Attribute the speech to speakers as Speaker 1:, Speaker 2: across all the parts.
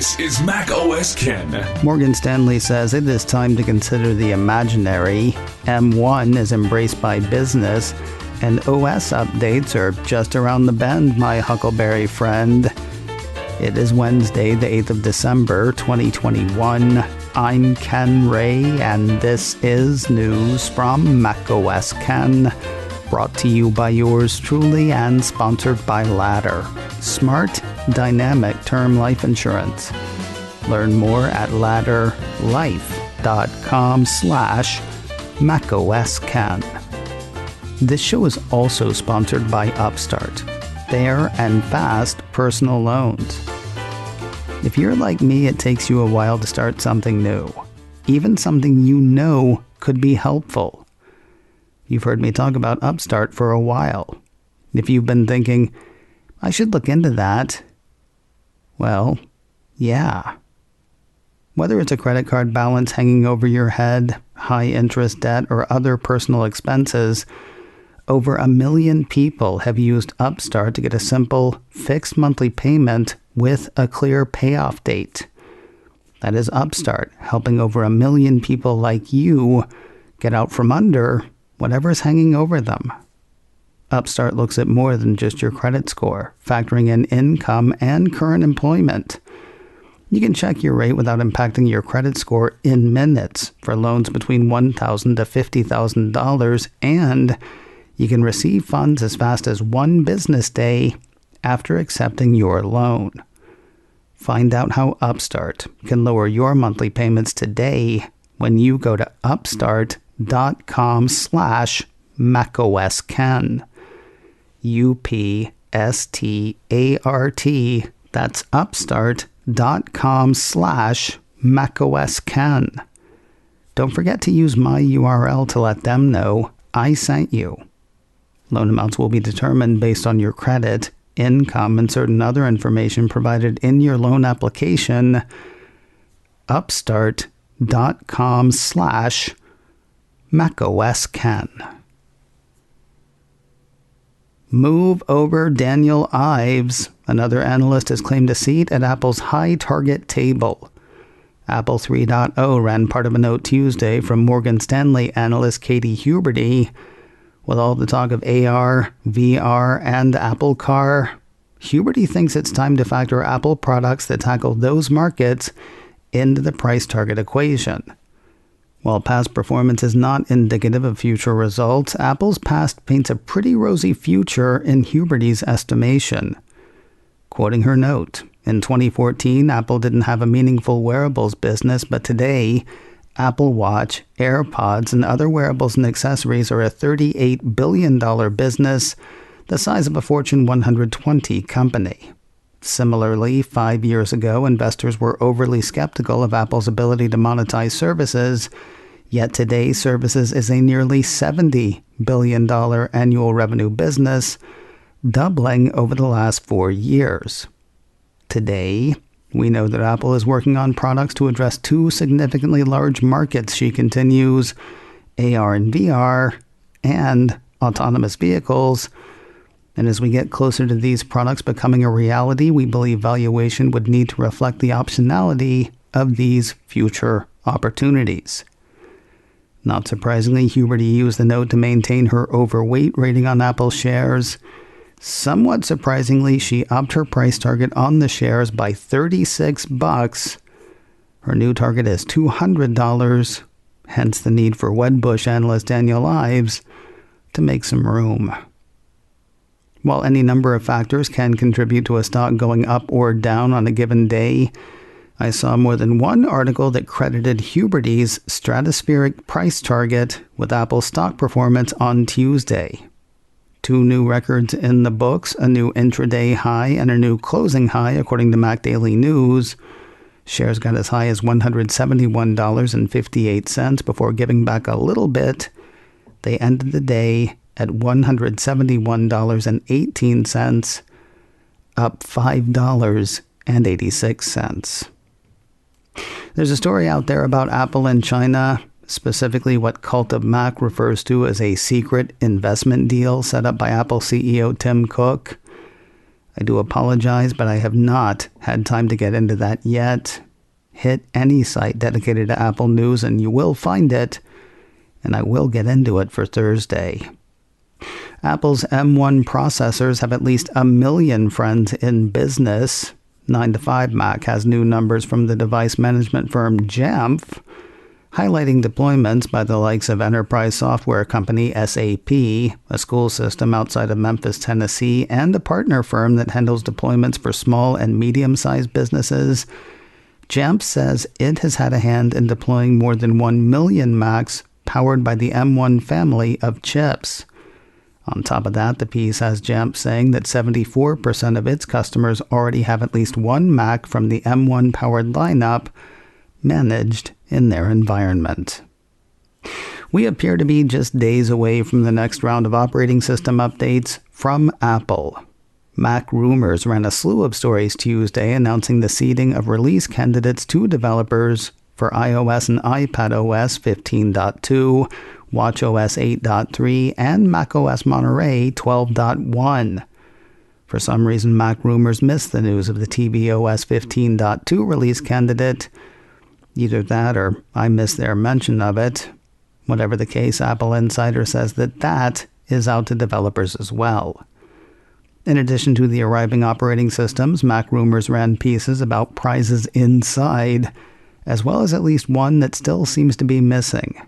Speaker 1: This is macOS Ken.
Speaker 2: Morgan Stanley says it is time to consider the imaginary. M1 is embraced by business, and OS updates are just around the bend, my Huckleberry friend. It is Wednesday, the 8th of December, 2021. I'm Ken Ray, and this is news from macOS Ken. Brought to you by yours truly and sponsored by Ladder. Smart, dynamic term life insurance. Learn more at ladderlife.com/macOSCan. This show is also sponsored by Upstart. Fair and fast personal loans. If you're like me, it takes you a while to start something new. Even something you know could be helpful. You've heard me talk about Upstart for a while. If you've been thinking, I should look into that, well, yeah. Whether it's a credit card balance hanging over your head, high interest debt, or other personal expenses, over 1 million people have used Upstart to get a simple, fixed monthly payment with a clear payoff date. That is Upstart, helping over 1 million people like you get out from under whatever's hanging over them. Upstart looks at more than just your credit score, factoring in income and current employment. You can check your rate without impacting your credit score in minutes for loans between $1,000 to $50,000, and you can receive funds as fast as 1 business day after accepting your loan. Find out how Upstart can lower your monthly payments today when you go to upstart.com/macOSCan. UPSTART. That's upstart.com/macOSCan. Don't forget to use my URL to let them know I sent you. Loan amounts will be determined based on your credit, income, and certain other information provided in your loan application. Upstart.com/macOSCan. Move over Daniel Ives. Another analyst has claimed a seat at Apple's high target table. Apple 3.0 ran part of a note Tuesday from Morgan Stanley analyst Katie Huberty. With all the talk of AR, VR, and Apple Car, Huberty thinks it's time to factor Apple products that tackle those markets into the price target equation. While past performance is not indicative of future results, Apple's past paints a pretty rosy future in Huberty's estimation. Quoting her note, in 2014, Apple didn't have a meaningful wearables business, but today, Apple Watch, AirPods, and other wearables and accessories are a $38 billion business, the size of a Fortune 120 company. Similarly, 5 years ago, investors were overly skeptical of Apple's ability to monetize services, yet today services is a nearly $70 billion annual revenue business, doubling over the last 4 years. Today, we know that Apple is working on products to address 2 significantly large markets, she continues, AR and VR, and autonomous vehicles. And as we get closer to these products becoming a reality, we believe valuation would need to reflect the optionality of these future opportunities. Not surprisingly, Huberty used the note to maintain her overweight rating on Apple shares. Somewhat surprisingly, she upped her price target on the shares by $36. Her new target is $200, hence the need for Wedbush analyst Daniel Ives to make some room. While any number of factors can contribute to a stock going up or down on a given day, I saw more than one article that credited Huberty's stratospheric price target with Apple's stock performance on Tuesday. 2 new records in the books, a new intraday high and a new closing high, according to Mac Daily News. Shares got as high as $171.58 before giving back a little bit. They ended the day at $171.18, up $5.86. There's a story out there about Apple in China, specifically what Cult of Mac refers to as a secret investment deal set up by Apple CEO Tim Cook. I do apologize, but I have not had time to get into that yet. Hit any site dedicated to Apple News and you will find it, and I will get into it for Thursday. Apple's M1 processors have at least 1 million friends in business. 9to5Mac has new numbers from the device management firm Jamf, highlighting deployments by the likes of enterprise software company SAP, a school system outside of Memphis, Tennessee, and a partner firm that handles deployments for small and medium-sized businesses. Jamf says it has had a hand in deploying more than 1 million Macs powered by the M1 family of chips. On top of that, the piece has Jamf saying that 74% of its customers already have at least one Mac from the M1-powered lineup managed in their environment. We appear to be just days away from the next round of operating system updates from Apple. Mac Rumors ran a slew of stories Tuesday announcing the seeding of release candidates to developers for iOS and iPadOS 15.2, watchOS 8.3, and macOS Monterey 12.1. For some reason, Mac Rumors missed the news of the tvOS 15.2 release candidate. Either that or I missed their mention of it. Whatever the case, Apple Insider says that is out to developers as well. In addition to the arriving operating systems, Mac Rumors ran pieces about prizes inside, as well as at least one that still seems to be missing.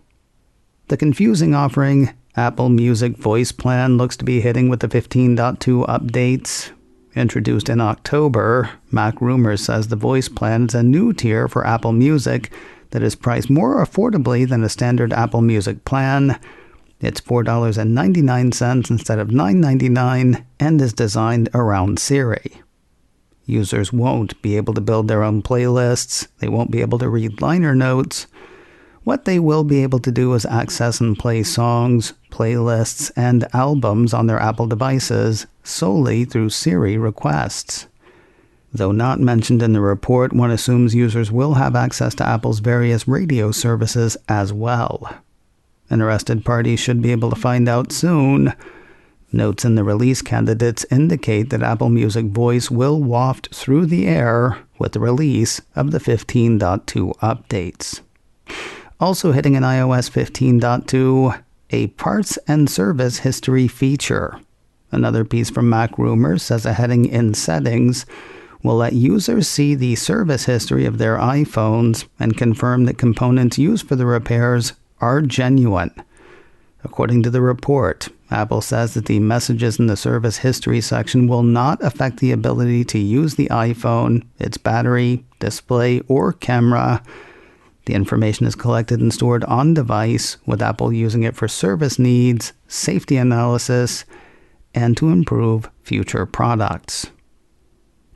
Speaker 2: The confusing offering, Apple Music Voice Plan, looks to be hitting with the 15.2 updates. Introduced in October, Mac Rumors says the Voice Plan is a new tier for Apple Music that is priced more affordably than a standard Apple Music plan. It's $4.99 instead of $9.99 and is designed around Siri. Users won't be able to build their own playlists. They won't be able to read liner notes. What they will be able to do is access and play songs, playlists, and albums on their Apple devices solely through Siri requests. Though not mentioned in the report, one assumes users will have access to Apple's various radio services as well. Interested parties should be able to find out soon. Notes in the release candidates indicate that Apple Music Voice will waft through the air with the release of the 15.2 updates. Also hitting in iOS 15.2, a parts and service history feature. Another piece from Mac Rumors says a heading in Settings will let users see the service history of their iPhones and confirm that components used for the repairs are genuine. According to the report, Apple says that the messages in the service history section will not affect the ability to use the iPhone, its battery, display, or camera. The information is collected and stored on device, with Apple using it for service needs, safety analysis, and to improve future products.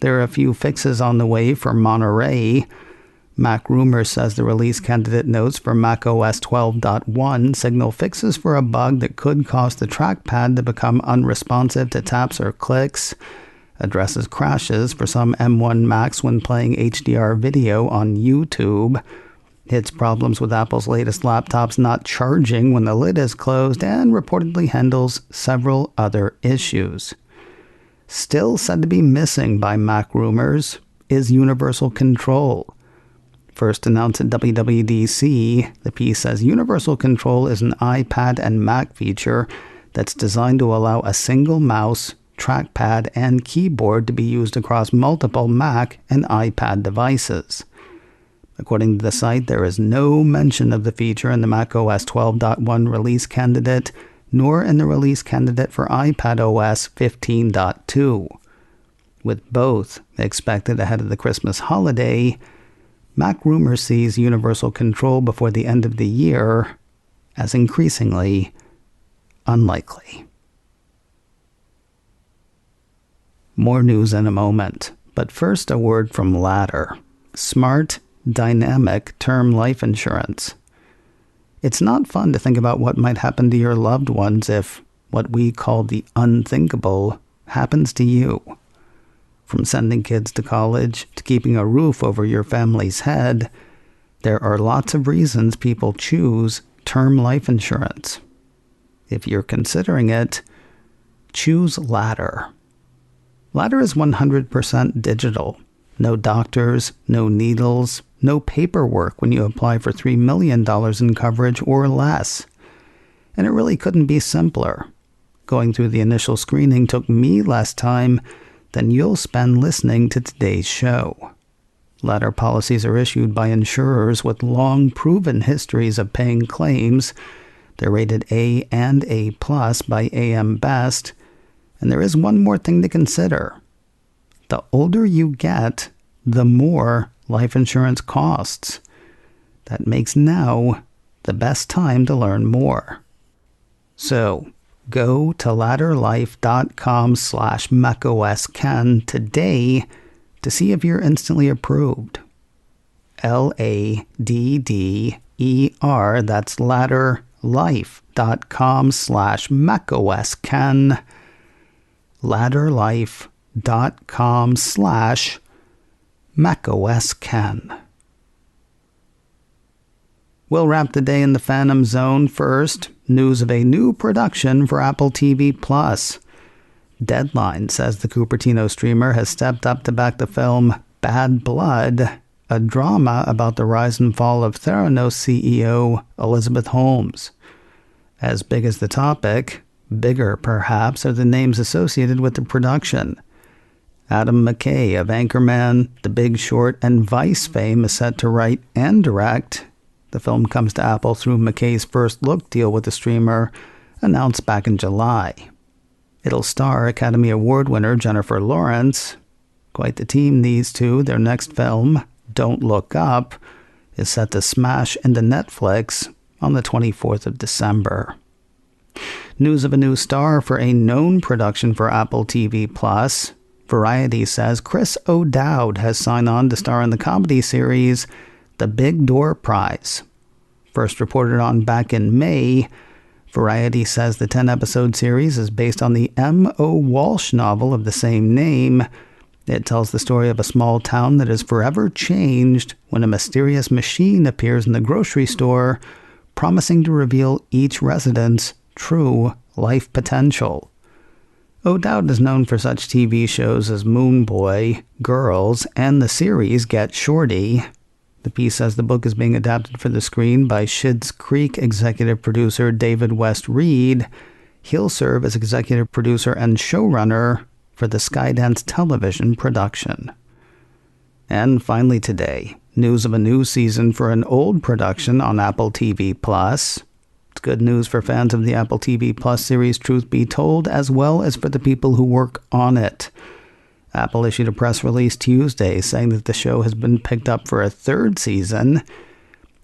Speaker 2: There are a few fixes on the way for Monterey. Mac Rumors says the release candidate notes for macOS 12.1 signal fixes for a bug that could cause the trackpad to become unresponsive to taps or clicks, addresses crashes for some M1 Macs when playing HDR video on YouTube, hits problems with Apple's latest laptops not charging when the lid is closed, and reportedly handles several other issues. Still said to be missing by Mac Rumors is universal control. First announced at WWDC, the piece says universal control is an iPad and Mac feature that's designed to allow a single mouse, trackpad, and keyboard to be used across multiple Mac and iPad devices. According to the site, there is no mention of the feature in the macOS 12.1 release candidate, nor in the release candidate for iPadOS 15.2. With both expected ahead of the Christmas holiday, Mac Rumors sees universal control before the end of the year as increasingly unlikely. More news in a moment, but first a word from Ladder. Smart, dynamic term life insurance. It's not fun to think about what might happen to your loved ones if what we call the unthinkable happens to you. From sending kids to college to keeping a roof over your family's head, there are lots of reasons people choose term life insurance. If you're considering it, choose Ladder. Ladder is 100% digital. No doctors, no needles, no paperwork when you apply for $3 million in coverage or less. And it really couldn't be simpler. Going through the initial screening took me less time than you'll spend listening to today's show. Ladder policies are issued by insurers with long proven histories of paying claims. They're rated A and A+ by AM Best. And there is one more thing to consider. The older you get, the more life insurance costs. That makes now the best time to learn more. So, go to ladderlife.com/macOSken today to see if you're instantly approved. LADDER, that's ladderlife.com/macOSken. ladderlife.com/macOSken. We'll wrap the day in the Phantom Zone first. News of a new production for Apple TV+. Deadline says the Cupertino streamer has stepped up to back the film Bad Blood, a drama about the rise and fall of Theranos CEO Elizabeth Holmes. As big as the topic, bigger perhaps are the names associated with the production. Adam McKay of Anchorman, The Big Short, and Vice fame is set to write and direct. The film comes to Apple through McKay's first look deal with the streamer, announced back in July. It'll star Academy Award winner Jennifer Lawrence. Quite the team, these two. Their next film, Don't Look Up, is set to smash into Netflix on the 24th of December. News of a new star for a known production for Apple TV+. Variety says Chris O'Dowd has signed on to star in the comedy series The Big Door Prize. First reported on back in May, Variety says the 10-episode series is based on the M.O. Walsh novel of the same name. It tells the story of a small town that is forever changed when a mysterious machine appears in the grocery store, promising to reveal each resident's true life potential. O'Dowd is known for such TV shows as Moon Boy, Girls, and the series Get Shorty. The piece says the book is being adapted for the screen by Schitt's Creek executive producer David West Reed. He'll serve as executive producer and showrunner for the Skydance television production. And finally today, news of a new season for an old production on Apple TV+. It's good news for fans of the Apple TV Plus series Truth Be Told, as well as for the people who work on it. Apple issued a press release Tuesday saying that the show has been picked up for a third season.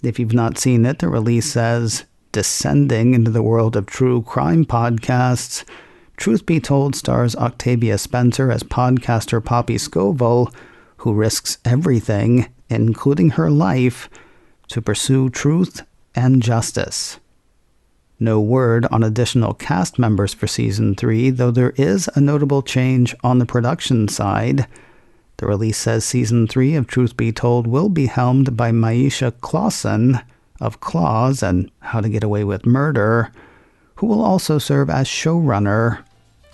Speaker 2: If you've not seen it, the release says, descending into the world of true crime podcasts, Truth Be Told stars Octavia Spencer as podcaster Poppy Scoville, who risks everything, including her life, to pursue truth and justice. No word on additional cast members for Season 3, though there is a notable change on the production side. The release says Season 3 of Truth Be Told will be helmed by Maisha Clausen of Claws and How to Get Away with Murder, who will also serve as showrunner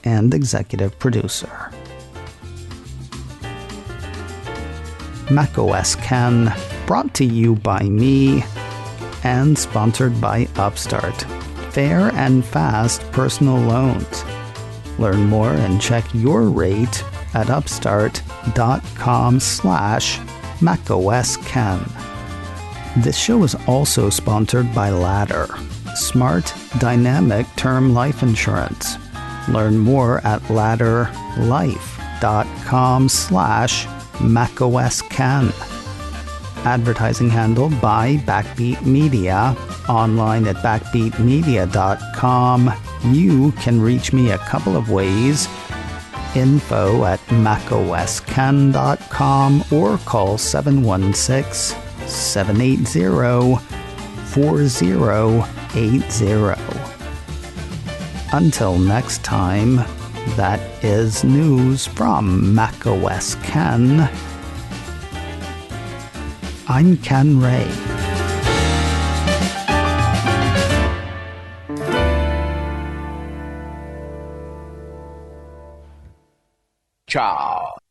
Speaker 2: and executive producer. macOS Ken, brought to you by me and sponsored by Upstart. Fair and fast personal loans. Learn more and check your rate at upstart.com/macOSken. This show is also sponsored by Ladder, smart, dynamic term life insurance. Learn more at ladderlife.com/macOSken. Advertising handled by Backbeat Media. Online at backbeatmedia.com. You can reach me a couple of ways. Info at macosken.com or call 716-780-4080. Until next time, that is news from macOS Ken. I'm Ken Ray.
Speaker 3: Ciao.